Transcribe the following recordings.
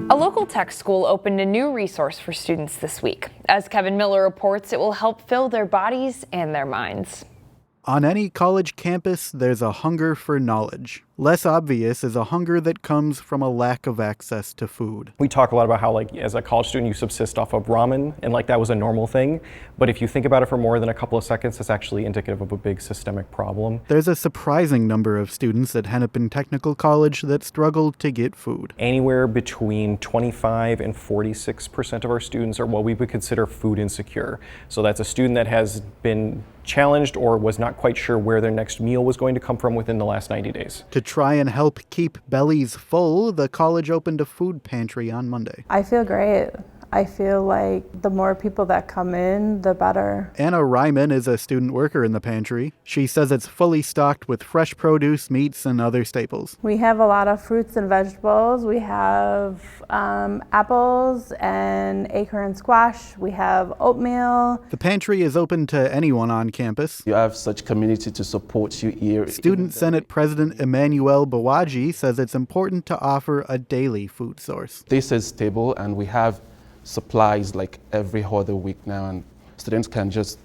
A local tech school opened a new resource for students this week. As Kevin Miller reports, it will help fill their bodies and their minds. On any college campus, there's a hunger for knowledge. Less obvious is a hunger that comes from a lack of access to food. We talk a lot about how, as a college student, you subsist off of ramen, and that was a normal thing. But if you think about it for more than a couple of seconds, it's actually indicative of a big systemic problem. There's a surprising number of students at Hennepin Technical College that struggle to get food. Anywhere between 25 and 46% of our students are what we would consider food insecure. So that's a student that has been challenged or was not quite sure where their next meal was going to come from within the last 90 days. To try and help keep bellies full, the college opened a food pantry on Monday. I feel great. I feel like the more people that come in, the better. Anna Ryman is a student worker in the pantry. She says it's fully stocked with fresh produce, meats, and other staples. We have a lot of fruits and vegetables. We have apples and acorn squash. We have oatmeal. The pantry is open to anyone on campus. You have such community to support you here. Student Senate President Emmanuel Bawaji says it's important to offer a daily food source. This is stable, and we have supplies like every other week now, and students can just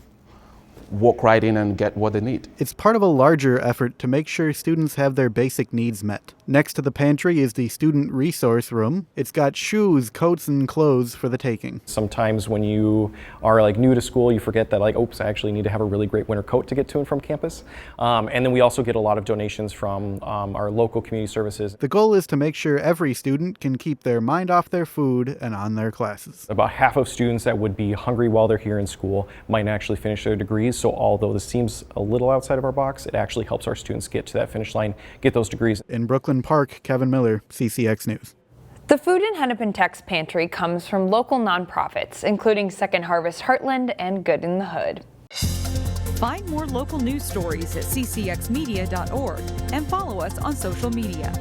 walk right in and get what they need. It's part of a larger effort to make sure students have their basic needs met. Next to the pantry is the student resource room. It's got shoes, coats, and clothes for the taking. Sometimes when you are new to school, you forget that oops, I actually need to have a really great winter coat to get to and from campus. And then we also get a lot of donations from our local community services. The goal is to make sure every student can keep their mind off their food and on their classes. About half of students that would be hungry while they're here in school might actually finish their degrees. So although this seems a little outside of our box, it actually helps our students get to that finish line, get those degrees. In Brooklyn Park, Kevin Miller, CCX News. The food in Hennepin Tech's pantry comes from local nonprofits, including Second Harvest Heartland and Good in the Hood. Find more local news stories at ccxmedia.org and follow us on social media.